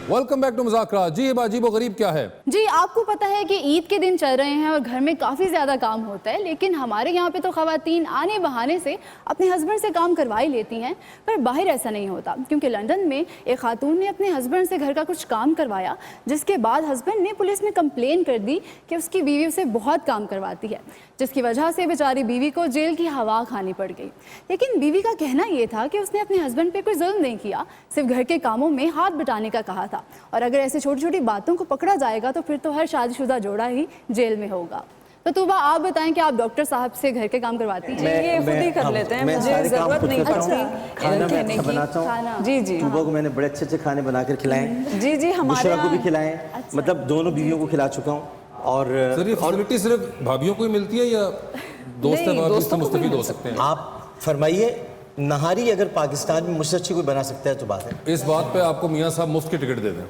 A: Welcome back to Muzakra. जी अजीबो गरीब क्या है?
G: जी आपको पता है कि ईद के दिन चल रहे हैं और घर में काफ़ी ज़्यादा काम होता है, लेकिन हमारे यहाँ पे तो ख़वातीन आने बहाने से अपने हस्बैंड से काम करवा ही लेती हैं। पर बाहर ऐसा नहीं होता, क्योंकि लंदन में एक खातून ने अपने हस्बैंड से घर का कुछ काम करवाया, जिसके बाद हस्बैंड ने पुलिस में कंप्लेन कर दी कि उसकी बीवी उसे बहुत काम करवाती है, जिसकी वजह से बेचारी बीवी को जेल की हवा खानी पड़ गई। लेकिन बीवी का कहना ये था कि उसने अपने हस्बैंड पे कोई जुल्म नहीं किया, सिर्फ घर के कामों में हाथ बटाने का कहा था, और अगर ऐसी छोटी छोटी बातों को पकड़ा जाएगा तो फिर तो हर शादीशुदा जोड़ा ही जेल में होगा। तो तूबा आप बताएं कि आप डॉक्टर साहब से घर के काम करवाती हैं?
D: ये खुद ही कर लेते हैं,
F: मैं
D: मुझे
F: सारे काम
D: जरूरत
F: खुद
D: नहीं
F: करता हूँ।
D: पड़ती
F: खाना मैं
D: कहने
F: अच्छा
D: की।
F: बनाता हूँ।
G: खाना
D: जी जी
F: सुबह को मैंने बड़े अच्छे अच्छे खाने बनाकर खिलाए।
D: जी जी हमारे
F: बुशरा को भी
D: यहाँ
F: खिलाए,
G: अच्छा।
F: मतलब दोनों बीवियों को खिला चुका हूँ। और
A: सर ये फैसिलिटी सिर्फ भाभीियों को ही मिलती है या दोस्त
D: नहीं,
A: भाभी से
D: दोस्तों को भी
A: मुस्तफीद
D: मिल
A: हो सकते हैं?
F: आप फरमाइए, नहारी अगर पाकिस्तान में मुझसे अच्छी कोई बना सकता है तो बात है।
A: इस बात पे आपको मियाँ साहब मुफ्त की टिकट दे दें।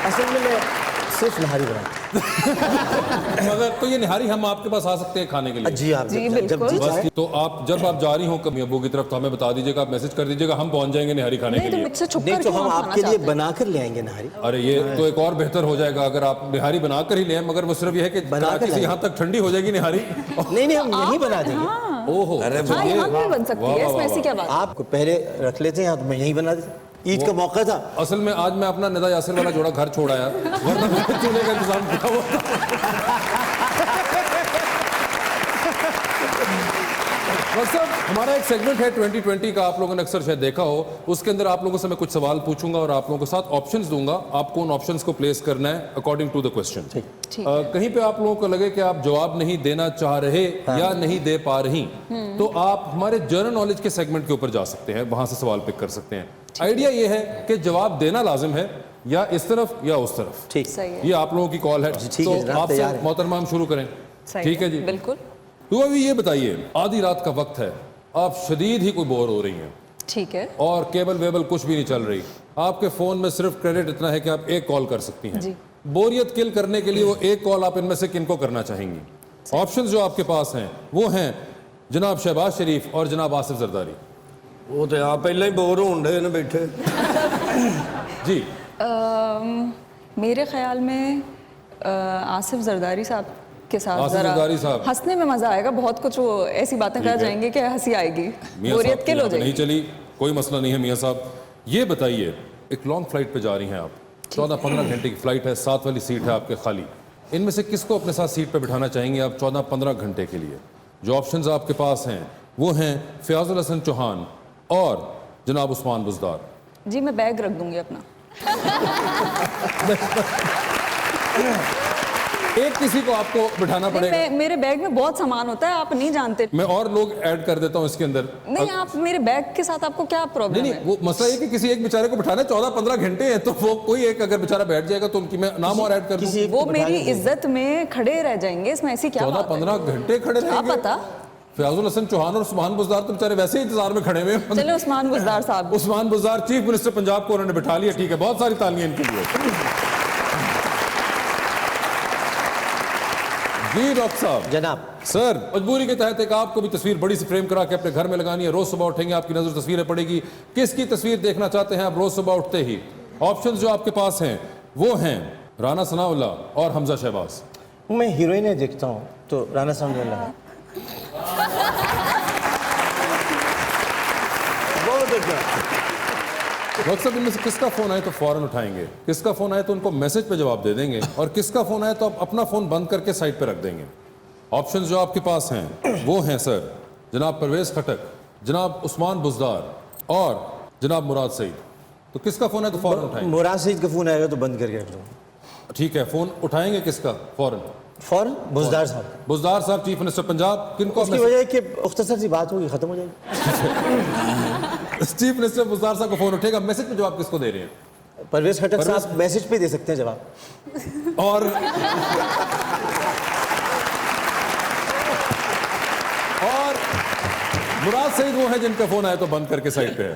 F: असल में मैं सिर्फ नहारी बनाता
A: मगर तो ये निहारी हम आपके पास आ सकते हैं खाने के लिए?
F: हूँ। जी आप
D: जी,
F: जब
D: बिल्कुल।
F: जी
A: बस
F: चाहे।
A: तो आप जब आप जा रही हो कभी अब्बू की तरफ तो हमें बता दीजिएगा, आप मैसेज कर दीजिएगा, हम पहुंच जाएंगे निहारी खाने
D: नहीं
A: के
D: तो
A: लिए।
D: मुझसे छुप
F: नहीं
D: कर
F: तो
D: क्यों
F: हम
D: खाना
F: आपके लिए
D: चाहते हैं?
F: बना कर ले आएंगे नहारी।
A: अरे ये तो एक और बेहतर हो जाएगा अगर आप निहारी बना कर ही ले, मगर वो सिर्फ ये है कि
F: बना कर
A: कराची से
F: लाएं।
A: यहाँ तक ठंडी हो जाएगी निहारी।
F: नहीं नहीं, हम यहीं बना देंगे।
A: ओहो
D: हाँ यहाँ पे बन सकती है, इसमें ऐसी क्या बात?
F: आपको पहले रख लेते हैं, तो मैं यहीं बना देता। ईद का मौका था।
A: असल में आज मैं अपना निदा यासिर वाला जोड़ा घर छोड़ आया, वरना मैं चूल्हे का इंतजाम किया हुआ था। बस साहब, हमारा एक सेगमेंट है 2020 का, आप लोगों ने अक्सर शायद देखा हो। उसके अंदर आप लोगों से मैं कुछ सवाल पूछूंगा और आप लोगों के साथ ऑप्शंस दूंगा, आपको उन ऑप्शंस को प्लेस करना है अकॉर्डिंग टू द क्वेश्चन। कहीं पे आप लोगों को लगे कि आप जवाब नहीं देना चाह रहे या नहीं दे पा रही, तो आप हमारे जनरल नॉलेज के सेगमेंट के ऊपर जा सकते हैं, वहां से सवाल पिक कर सकते हैं। आइडिया ये है कि जवाब देना लाजिम है, या इस तरफ या उस तरफ।
F: ठीक
D: सही है,
A: ये आप लोगों की कॉल है।
F: ठीक है जनाब,
A: आपसे
F: तैयार है।
A: मोहतरमा हम शुरू करें?
D: सही
A: ठीक है जी,
D: बिल्कुल
A: तो अभी ये बताइए, आधी रात का वक्त है, आप शदीद ही कोई बोर हो रही हैं
D: ठीक है।
A: और केबल वेबल कुछ भी नहीं चल रही, आपके फोन में सिर्फ क्रेडिट इतना है कि आप एक कॉल कर सकती हैं।
D: जी।
A: बोरियत किल करने के लिए वो एक कॉल आप इनमें से किनको करना चाहेंगी? ऑप्शंस जो आपके पास हैं वो हैं जनाब शहबाज शरीफ और जनाब आसिफ जरदारी।
C: ਉਹ ਤੇ ਆ ਪਹਿਲਾਂ ਹੀ ਬੋਰ ਹੋਣ ਦੇ ਨੇ ਬੈਠੇ।
A: जी
D: मेरे ख्याल में आसिफ जरदारी साहब के साथ
A: आसिफ
D: जरा
A: जरदारी साहब।
D: हंसने में मजा आएगा, बहुत कुछ वो ऐसी बातें कर
A: ठीक है।
D: जाएंगे कि हंसी आएगी,
A: मियाँ साहब
D: बोरियत
A: की
D: किल हो
A: यहाँ पे नहीं
D: जाएगी।
A: चली, कोई मसला नहीं है मियाँ साहब। ये बताइए, एक लॉन्ग फ्लाइट पे जा रही हैं आप, 14-15 घंटे की फ्लाइट है, 7 वाली सीट है आपके खाली, इनमें से किसको अपने साथ सीट पे बिठाना चाहेंगे आप 14-15 घंटे के लिए? जो ऑप्शंस आपके पास हैं वो हैं फयाजुल हसन चौहान और जनाब उस्मान बुजदार।
D: जी मैं बैग रख दूंगी अपना।
A: एक किसी को आपको बिठाना पड़ेगा।
D: मेरे बैग में बहुत सामान होता है, आप नहीं जानते।
A: मैं और लोग ऐड कर देता हूँ इसके अंदर।
D: नहीं आप मेरे बैग के साथ आपको क्या प्रॉब्लम
A: नहीं
D: है?
A: वो मसला ये कि किसी एक बेचारे को बिठाना है, 14-15 घंटे है, तो वो कोई एक अगर बेचारा बैठ जाएगा तो उनकी मैं नाम और ऐड कर दूँ।
F: किसी एक
D: वो
F: को
D: मेरी
F: बिठाने दीजिए।
D: इज्जत में खड़े रह जाएंगे, इसमें ऐसी क्या बात है?
A: 14-15 घंटे खड़े
D: क्या
A: रहेंगे।
D: पता।
A: फयाजुल हसन चौहान और उस्मान बुजदार तो बेचारे वैसे ही इंतजार में खड़े हुए हैं।
D: चलो उस्मान बुजदार साहब।
A: उस्मान बुजदार चीफ मिनिस्टर पंजाब को उन्होंने बिठा लिया, ठीक है, बहुत सारी तालियां इनके लिए। जी डॉक्टर साहब।
F: जनाब
A: सर, मजबूरी के तहत एक आपको भी तस्वीर बड़ी सी फ्रेम करा के अपने घर में लगानी है, रोज सुबह उठेंगे आपकी नजर तस्वीरें पड़ेगी, किसकी तस्वीर देखना चाहते हैं आप रोज सुबह उठते ही? ऑप्शंस जो आपके पास हैं वो हैं राना सनाउल्लाह और हमजा शहबाज।
F: मैं हीरोइनें देखता हूँ तो राना साहब
C: ਬਹੁਤ ਅੱਛਾ।
A: डॉक्टर साहब इनमें से किसका फोन आए तो फौरन उठाएंगे, किसका फोन आए तो उनको मैसेज पे जवाब दे देंगे, और किसका फोन आए तो आप अपना फोन बंद करके साइड पे रख देंगे। ऑप्शंस जो आपके पास हैं वो हैं सर जनाब परवेज खटक, जनाब उस्मान बुजदार और जनाब मुराद सईद। तो किसका फोन है तो फौरन उठाएंगे।
F: मुराद सईद का फोन आएगा तो बंद करके रख दो।
A: ठीक है, फोन उठाएंगे किसका फौरन?
F: फौरन बुजदार साहब।
A: बुजदार साहब, चीफ मिनिस्टर पंजाब, किनको?
F: उसकी वजह है कि मुख्तसर सी बात होगी, खत्म हो जाएगी।
A: चीफ मिनिस्टर बुजदार साहब का फोन उठेगा। मैसेज में जवाब किसको दे रहे हैं?
F: परवेज खटक साहब मैसेज पे दे सकते हैं जवाब।
A: और मुराद सईद वो है जिनका फोन आया तो बंद करके साइड पे है।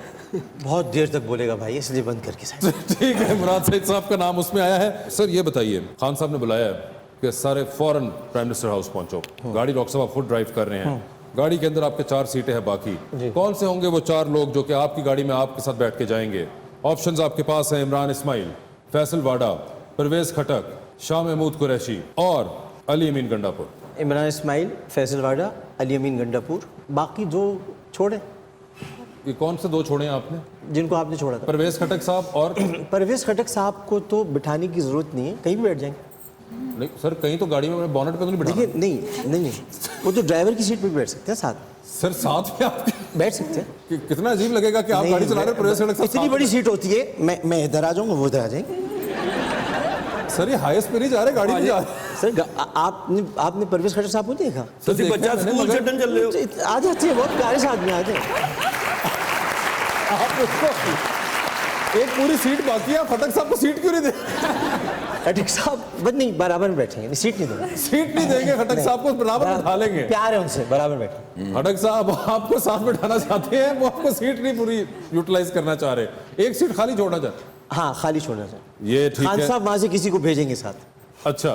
F: बहुत देर तक बोलेगा भाई, इसलिए बंद करके साइड।
A: ठीक है, मुराद सईद साहब का नाम उसमें आया है। सर ये बताइए, खान साहब ने बुलाया है कि सारे फौरन प्राइम मिनिस्टर हाउस पहुंचो। गाड़ी डॉक्टर साहब खुद ड्राइव कर रहे हैं। गाड़ी के अंदर आपके 4 सीटें हैं बाकी। कौन से होंगे वो 4 लोग जो कि आपकी गाड़ी में आपके साथ बैठ के जाएंगे? ऑप्शंस आपके पास हैं, इमरान इस्माइल, फैसल वाडा, परवेज खटक, शाह महमूद कुरैशी और अली अमीन गंडापुर।
F: इमरान इस्माइल, फैसल वाडा, अली अमीन गंडापुर, बाकी जो छोड़े।
A: ये कौन से 2 छोड़े हैं आपने?
F: जिनको आपने छोड़ा था।
A: परवेज खटक साहब और
F: परवेज खटक साहब को तो बिठाने की जरूरत नहीं है, कहीं भी बैठ जाएंगे।
A: नहीं सर, कहीं तो गाड़ी में बोनट पे तो नहीं बैठा?
F: देखिए नहीं, वो तो ड्राइवर की सीट पे भी बैठ सकते हैं साथ।
A: सर साथ में आप
F: बैठ सकते हैं।
A: कितना अजीब लगेगा कि आप
F: नहीं,
A: गाड़ी चला रहे हैं, परवेज खटक साहब
F: इतनी
A: साथ
F: बड़ी
A: में।
F: सीट होती है, मैं इधर आ जाऊंगा, वो उधर आ जाएंगे।
A: सर ये हाईएस्ट पे नहीं जा रहे, गाड़ी में जा रहे।
F: सर आपने परवेज खटक साहब को देखा?
A: सर,
C: ਤੁਸੀਂ ਬੱਚਾ
A: देखा मैंने,
C: ਸਕੂਲ
A: मगर
C: ਛੱਡਣ ਚੱਲੇ ਹੋ।
F: आ जाते हैं, बहुत प्यारे से आदमी आते हैं।
A: आप उसको एक पूरी सीट बाकी है, आप खटक साहब को सीट क्यों नहीं दे?
F: खटक साहब बस नहीं, बराबर में बैठेंगे, सीट नहीं दूंगा।
A: सीट नहीं देंगे खटक साहब को, बराबर बिठा लेंगे।
F: प्यार है उनसे, बराबर बैठे।
A: खटक साहब आपको साथ बिठाना चाहते हैं, वो आपको सीट नहीं पूरी यूटिलाइज करना चाह रहे। एक सीट खाली छोड़ना चाहते।
F: हाँ, खाली छोड़ना चाहिए।
A: ये ठीक
F: खान
A: है।
F: साहब वहां से किसी को भेजेंगे साथ।
A: अच्छा,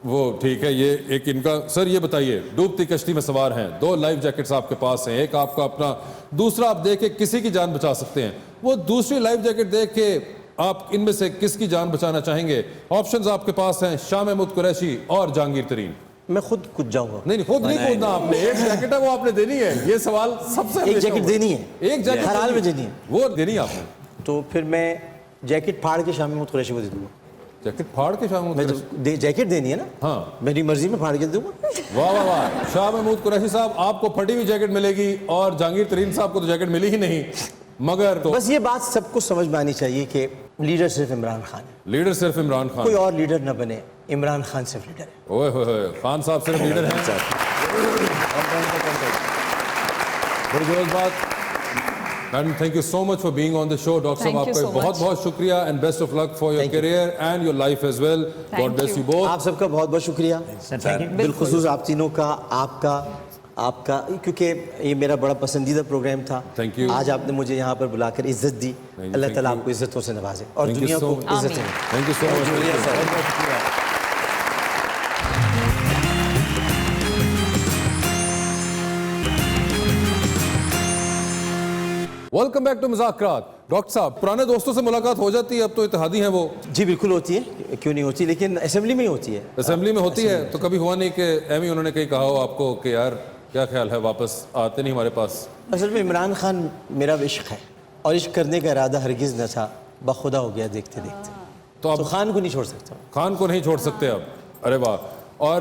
A: वो ठीक है। ये एक इनका। सर ये बताइए, डूबती कश्ती में सवार हैं, 2 लाइफ जैकेट्स आपके पास हैं, एक आपका अपना, दूसरा आप देख के किसी की जान बचा सकते हैं। वो दूसरी लाइफ जैकेट देख के आप इनमें से किसकी जान बचाना चाहेंगे? ऑप्शंस आपके पास हैं, शाह महमूद कुरैशी और जहांगीर तरीन।
F: मैं खुद कूद जाऊंगा।
A: नहीं खुद नहीं कूदना आपने, एक जैकेट है वो आपने देनी है। ये सवाल सबसे
F: एक
A: हमेशा
F: जैकेट
A: हुआ।
F: देनी है,
A: एक जैकेट
F: हर हाल में देनी है।
A: वो देनी है आपने।
F: तो फिर मैं जैकेट फाड़ के शाह महमूद कुरैशी को दे दूंगा।
A: जैकेट फाड़ के शाह महमूद
F: मैं
A: कुरैशी?
F: जैकेट देनी है ना,
A: हाँ,
F: मेरी मर्जी में फाड़ के दे दूंगा।
A: वाह वाह वाह। शाह महमूद कुरैशी साहब आपको फटी हुई जैकेट मिलेगी और जहांगीर तरीन साहब को तो जैकेट मिली ही नहीं। मगर तो
F: बस ये बात सबको समझ में आनी चाहिए कि लीडर सिर्फ इमरान खान है,
A: लीडर सिर्फ इमरान खान।
F: कोई और लीडर न बने, इमरान खान सिर्फ लीडर है।
A: ओए होए, खान साहब सिर्फ लीडर हैं। बड़ी जबरदस्त बात। Madam, thank you so much for being on the show. Doctor साहब
D: Thank you
A: आपका
D: so
A: बहुत
D: much.
A: बहुत शुक्रिया and best of luck for your
F: Thank you.
A: Career and your life as well. God bless you both.
F: आप सबका बहुत बहुत शुक्रिया, बिलखुसूस आप तीनों का, आपका क्योंकि ये मेरा बड़ा पसंदीदा प्रोग्राम था।
A: Thank you.
F: आज आपने मुझे यहाँ पर बुलाकर इज्जत दी।
A: Thank
F: Allah
A: you.
F: ताला आपको इज्जतों से नवाजे और
A: Thank you
F: दुनिया
A: so
F: को
A: much.
F: इज्जत
D: आमीन।
F: दें।
A: Thank you so much. Welcome back to Muzakraat. Doctor साहब, पुराने दोस्तों से मुलाकात हो जाती है, अब तो इत्तेहादी हैं वो।
F: जी बिल्कुल होती है, क्यों नहीं होती, लेकिन असेंबली में ही होती है।
A: असेंबली में होती है तो कभी हुआ नहीं कि एमी उन्होंने कहीं कहा हो आपको कि यार क्या ख्याल है, वापस आते नहीं हमारे पास?
F: असल में इमरान खान मेरा इश्क है और इश्क करने का इरादा हरगिज़ न था, बखुदा हो गया देखते देखते।
A: तो
F: तो
A: आप
F: खान को नहीं छोड़ सकता।
A: खान को नहीं छोड़ सकते अब? अरे वाह। और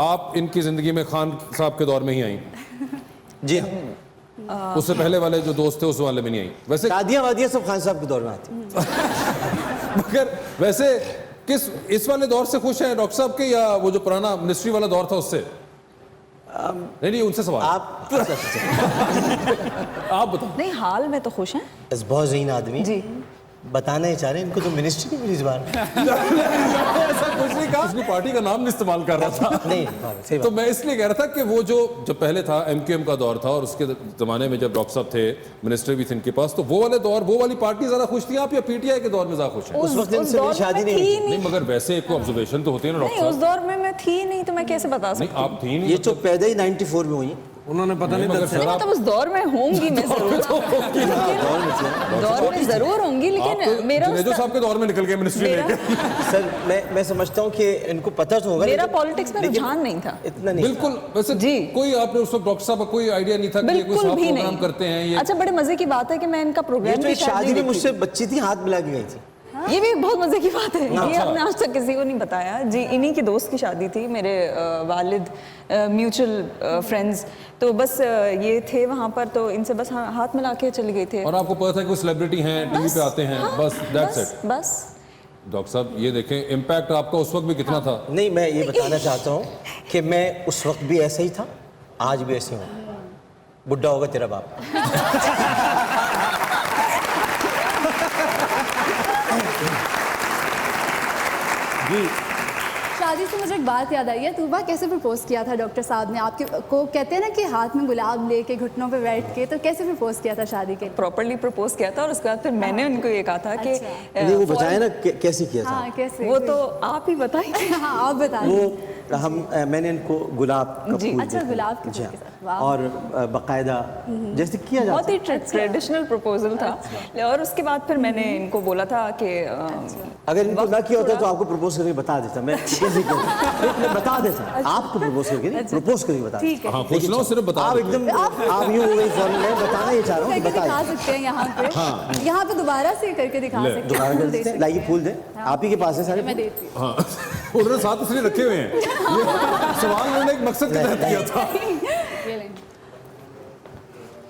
A: आप इनकी ज़िंदगी में खान साहब के दौर में ही आई?
F: जी हाँ,
A: उससे पहले वाले जो दोस्त थे उस वाले में नहीं आई? वैसे
F: शादियाँ वादियाँ सब खान साहब के दौर में आती हैं।
A: मगर वैसे किस इस वाले दौर से खुश हैं डॉक्टर साहब के, या वो जो पुराना मिनिस्ट्री वाला दौर था उससे? नहीं उनसे सवाल।
F: आप
A: आप बताओ।
D: नहीं, हाल में तो खुश हैं।
F: बस बहुत ज़हीन आदमी
D: जी।
F: बताना ही चाह रहे हैं, इनको तो मिनिस्ट्री नहीं मिली इस बार।
A: ऐसा कुछ नहीं कहा, अपनी पार्टी का नाम नहीं इस्तेमाल कर रहा था।
F: नहीं सही
A: तो
F: बात।
A: मैं इसलिए कह रहा था कि वो जो पहले था एमक्यूएम का दौर था और उसके जमाने में जब डॉक्टर साहब थे, मिनिस्टर भी थे इनके पास, तो वो वाले दौर, वो वाली पार्टी ज्यादा खुश थी आप, या पीटीआई के दौर में ज्यादा खुश हैं?
F: उस वक्त इनसे
D: दौर
F: मेरी
D: में
F: शादी
D: मैं
F: नहीं
D: थी
F: हुई।
A: नहीं मगर वैसे एक ऑब्जर्वेशन तो होती है ना
D: नहीं,
A: डॉक्टर
D: उस
A: साहब।
D: दौर में मैं थी नहीं तो मैं कैसे बता
A: नहीं
D: सकती
A: आप थी नहीं,
F: ये तो पैदा ही 94 में हुई।
C: उन्होंने पता
A: नहीं
C: नहीं
A: मगर
C: दस
A: सर आप
D: मतलब उस दौर में होंगी मैं जरूर, दौर में जरूर होंगी,
A: आप
D: लेकिन
A: तो
D: मेरा
A: जुनेजो साहब के दौर में निकल गए मिनिस्ट्री
D: मेरा
A: लेके।
F: सर मैं समझता हूँ कि इनको पता तो होगा,
D: मेरा
F: लेकिन-
D: पॉलिटिक्स में
F: लेकिन
D: रुझान नहीं था।
F: इतना नहीं।
A: बिल्कुल। वैसे
D: जी।
A: कोई आपने उस वक्त डॉक्टर साहब का कोई आइडिया नहीं था कि ये कोई
D: बिल्कुल
A: साहब
D: भी
A: प्रोग्राम
D: नहीं
A: करते हैं ये?
D: अच्छा, बड़े मजे की बात है कि मैं इनका
F: ये
D: प्रोग्राम
F: तो
D: भी
F: एक
D: शायद
F: शादी
D: नहीं
F: में
D: देखी।
F: मुझसे बच्ची थी, हाथ मिला के गई थी।
D: ये भी एक बहुत मजे की बात है, ये हमने आज तक किसी को नहीं बताया जी। इन्हीं की दोस्त की शादी थी, मेरे वालिद म्यूचुअल फ्रेंड्स, तो बस ये थे वहाँ पर, तो इनसे बस हाथ मिला के चले गए थे।
A: और आपको पता था कि वो सेलिब्रिटी हैं, टीवी पे आते हैं,
D: हाँ,
A: बस दैट्स इट।
D: बस
A: डॉक्टर साहब ये देखें, इम्पैक्ट आपका उस वक्त भी कितना था?
F: नहीं, मैं ये बताना चाहता हूँ कि मैं उस वक्त भी ऐसा ही था, आज भी ऐसे हूँ। बुढ़ा होगा तेरा बाप।
A: जी
G: शादी से मुझे एक बात याद आई है। तुबा कैसे प्रपोज किया था डॉक्टर साहब ने आपके को? कहते हैं ना कि हाथ में गुलाब लेके घुटनों पे बैठ के, तो कैसे प्रपोज किया था शादी के लिए?
D: प्रॉपर्ली प्रपोज किया था और उसके बाद फिर मैंने उनको ये कहा था कि
F: नहीं, वो बताया ना कैसे किया था।
G: हाँ, कैसे?
D: वो तो आप ही बताइए।
G: हाँ, आप बता
F: वो
G: दीजिए।
F: मैंने इनको गुलाब का
D: जी,
F: फूल
G: अच्छा,
F: दिया था।
G: गुलाब के
F: जी
G: फूल के
F: हाँ।
G: साथ, वाह।
F: और बाकायदा जैसे किया जाता
D: बहुत ही
F: है।
D: ट्रेडिशनल प्रपोजल था। और उसके बाद फिर मैंने इनको बोला था कि
F: अगर इनको ना किया होता तो आपको प्रपोज करके बता देता मैं कैसे किया। मैं बता देता आपको प्रपोज करके नहीं, प्रपोज करके बता
G: ठीक है।
A: हाँ, कुछ लोग सिर्फ बता
F: आप
A: देते हैं।
F: एकदम आप यूं हो गई फौरन। मैं बताना ये चाह रहा हूँ कि
G: करके दिखा
F: बताइए।
G: सकते हैं यहाँ पे। यहाँ पे दोबारा से करके दिखा
A: ले,
G: सकते हैं।
F: दोबारा कर
G: फूल दे
F: देते हैं।
G: सकते
F: लाइए फूल दे, आप ही के पास है सारे
G: हैं। मैं
F: फूल।
G: देती हूँ।
A: हाँ उन्होंने साथ इसलिए रखे हुए हैं, ये सवाल उन्होंने एक मकसद के तहत किया था।
G: ये लें।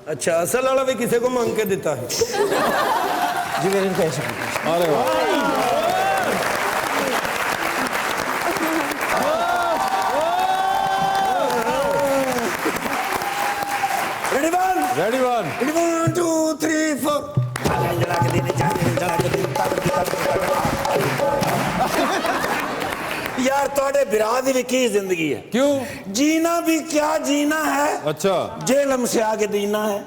C: अच्छा, असल वाला भी किसी को मांग के देता है।
F: जी मैंने इनको ऐसे पूछा।
A: अरे वाह,
C: ready one,
A: ready one.
C: Ready 1 2 3 4। यार तोड़े बिरा दी भी की जिंदगी है,
A: क्यों?
C: जीना भी क्या जीना है,
A: अच्छा
C: जेलम से आगे दीना है।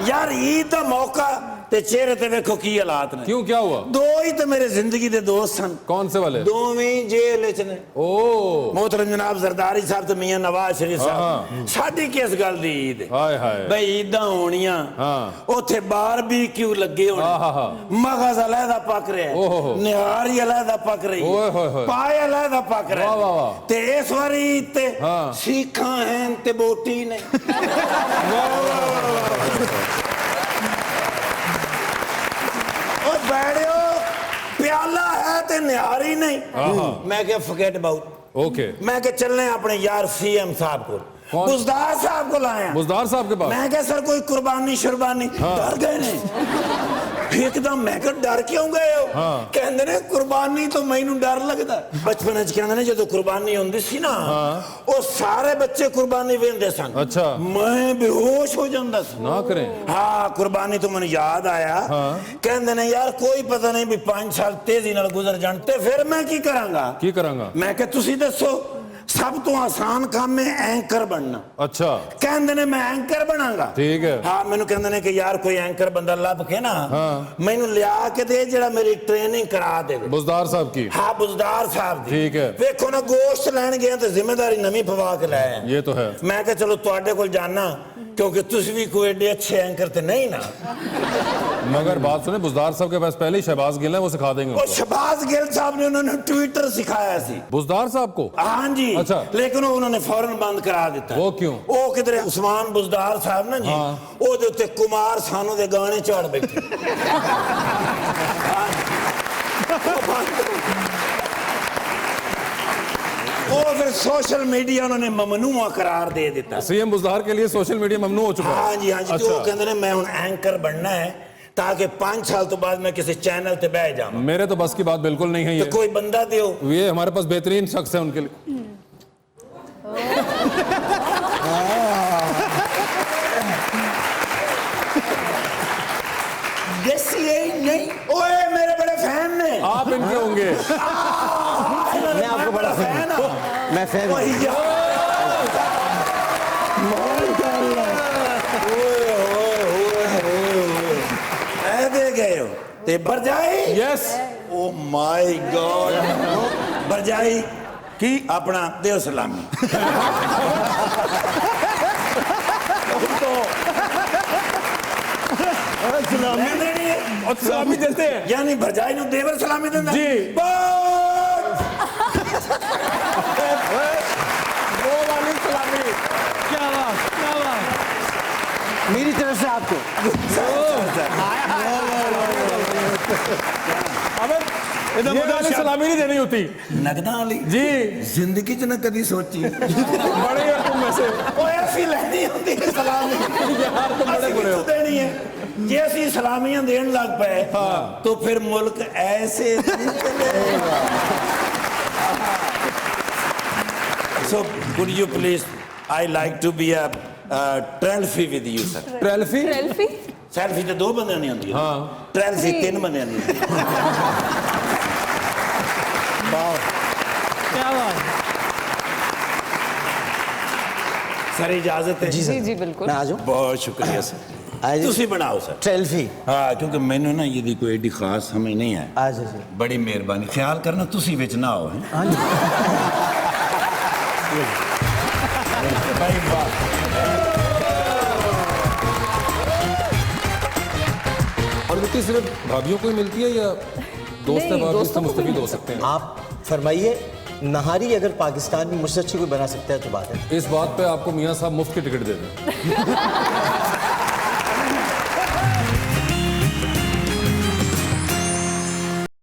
C: यार ईद का मौका ते चेहरे ते देखो की हालात ने।
A: क्यों, क्या हुआ?
C: दो ही तो मेरे जिंदगी दे दोस्त सन,
A: कौन से वाले?
C: दोवें जेल च ने।
A: ओ
C: मोहतरम जनाब जरदारी साहब ते मियां नवाज शरीफ साहब। साडी किस गल दी ईद?
A: हाय हाय।
C: बई ईदां होणियां,
A: हाँ।
C: उथे बारबीक्यू लगे
A: हाँ, हाँ, हाँ।
C: होने, मगज अलहदा पक रहा
A: ओहो।
C: है, निहारी अलहदा पक रही
A: ओए होए
C: है,
A: होए।
C: पाए अलहदा पक रहे
A: वाह, वाह, वाह।
C: हैं। ते इस बारी ईद ते
A: हाँ।
C: सीखां हैं ते बोटी नहीं। ओ बैठो, प्याला है ते निहारी नहीं। मैं क्या फॉरगेट अबाउट।
A: ओके।
C: मैं क्या चलने अपने यार सीएम साहब को,
A: कौन?
C: बुजदार साहब को लाया।
A: बुजदार साहब के पास?
C: मैं क्या सर कोई कुर्बानी शुरबानी? डर गए ने एकदम। मैं क्या डर क्यों गए हो?
A: हाँ।
C: कहते ने कुर्बानी तो मैनू डर लगता। बचपन च कहते ने जो कुर्बानी होंदी सी ना, वो सारे बच्चे कुर्बानी वेंदे सन।
A: अच्छा।
C: मैं बेहोश हो जाता सी।
A: ना करें।
C: हाँ, कुर्बानी तो मैंने याद आया। कहते ने यार कोई पता नहीं भी 5 साल तेजी नाल गुजर जान ते फिर मैं की करांगा?
A: की करांगा?
C: मैं क्या तुसी दसो, सब तो आसान काम है एंकर बनना।
A: अच्छा।
C: कहते ने मैं एंकर बनांगा।
A: ठीक है।
C: हाँ, मैनू कहते ने कि यार कोई एंकर बंदा लभ के ना मैनू लिया के दे जेड़ा मेरी ट्रेनिंग करा दे।
A: बुजदार साहब की?
C: हाँ, बुजदार साहब दी।
A: ठीक है।
C: वेखो ना, गोश्त लैन गया तो जिम्मेदारी नवी पवा के लाए।
A: ये तो है।
C: मैं क्या चलो तुहाडे कोल जाना, क्योंकि तुसी भी कोई एडे अच्छे एंकर ते नहीं ना।
A: मगर बात सुने, बुजदार साहब के पास पहले ही शहबाज गिल है, वो सिखा देंगे
C: वो
A: उनको।
C: शहबाज गिल साहब ने उन्होंने ट्विटर सिखाया सी।
A: बुजदार साहब को?
C: हाँ जी।
A: अच्छा।
C: लेकिन वो उन्होंने फौरन बंद करा दिता।
A: वो क्यों?
C: वो किधरे उस्मान बुजदार साहब ना जी, ਉਹਦੇ ਉੱਤੇ कुमार सानू ਦੇ गाने चढ़ बैठे। वो फिर सोशल मीडिया उन्होंने ममनुआ करार दे दिता।
A: सीएम बुजदार के लिए सोशल मीडिया ममनू हो चुका है।
C: हाँ जी, हाँ जी। तो वो कहते ने मैं हुन एंकर बनना है ताकि 5 साल तो बाद मैं किसी चैनल पे बह जाऊं।
A: मेरे तो बस की बात बिल्कुल नहीं है
C: तो
A: ये।
C: कोई बंदा दियो।
A: ये हमारे पास बेहतरीन शख्स है उनके लिए।
C: नहीं, ओए मेरे बड़े फैन ने।
A: आप इनके होंगे।
F: मैं आपको बड़ा फैन हूँ। मैं फैन हूँ।
C: वही यार। दे गए हो ते बरजाई।
A: यस।
C: Oh my God. बरजाई की अपना देव सलामी।
A: सलामी देते हैं
C: यानी भरजाई नु देवर सलामी देंदा
A: जी।
C: वो वाली सलामी।
A: क्या बात, क्या बात।
F: मेरी तरफ से आपको।
C: ਇਹਦਾ
A: ये
C: ਮਤਲਬ
A: वाली सलामी नहीं देनी होती
B: ਨਗਦਾਂ ਵਾਲੀ
A: जी
B: ਜ਼ਿੰਦਗੀ 'ਚ ਨਾ ਕਦੀ ਸੋਚੀ
A: बड़े हो तुम वैसे
B: ਓਏ ਅਸੀਂ ਲੈਣੀ ਹੁੰਦੀ ਹੈ ਸਲਾਮੀ
A: यार तुम बड़े
B: ਅਸੀਂ
A: बुरे हो
B: ਕਿੱਥੋਂ ਦੇਣੀ ਹੈ ਜੇ ਅਸੀਂ ਸਲਾਮੀਆਂ ਦੇਣ ਲੱਗ ਪਏ तो फिर मुल्क ऐसे नहीं चलेगा so could you please I like to be a selfie with you sir
A: ट्रेल्फी
D: सेल्फी
B: selfie ਤੇ ਦੋ ਬੰਦਿਆਂ ਨਹੀਂ ਹੁੰਦੀ
A: हाँ
B: selfie ਤਿੰਨ ਬੰਦਿਆਂ ਨਹੀਂ ਹੁੰਦੀ सर इजाजत है
F: जी
D: जी जी बिल्कुल
F: मैं आ जाऊँ
B: बहुत शुक्रिया सर
F: आज-
B: ਤੁਸੀਂ ਬਣਾਓ ਸਰ
F: ट्रेल्फी
B: ਹਾਂ ਕਿਉਂਕਿ ਮੈਨੂੰ ਨਾ ਇਹਦੀ ਕੋਈ ਏਡੀ ਖਾਸ ਸਮਝ ਨਹੀਂ ਹੈ
F: आज जी
B: ਬੜੀ ਮਿਹਰਬਾਨੀ ਖਿਆਲ ਕਰਨਾ ਤੁਸੀਂ ਵਿੱਚ ਨਾ ਆਓ ਹੈਂ।
F: हाँ जी
B: ਭਾਈ ਵਾਹ
A: और मिट्टी सिर्फ भाभीियों को ही मिलती है या दोस्त
D: नहीं,
A: भाभी से
D: दोस्तों को भी
A: मुस्तफीद हो
D: मिलती
A: सकते हैं
F: आप फरमाइए नहारी अगर पाकिस्तान में मुझसे अच्छी कोई बना सकता है तो बात है
A: इस बात पे आपको मियां साहब मुफ्त की टिकट दे दें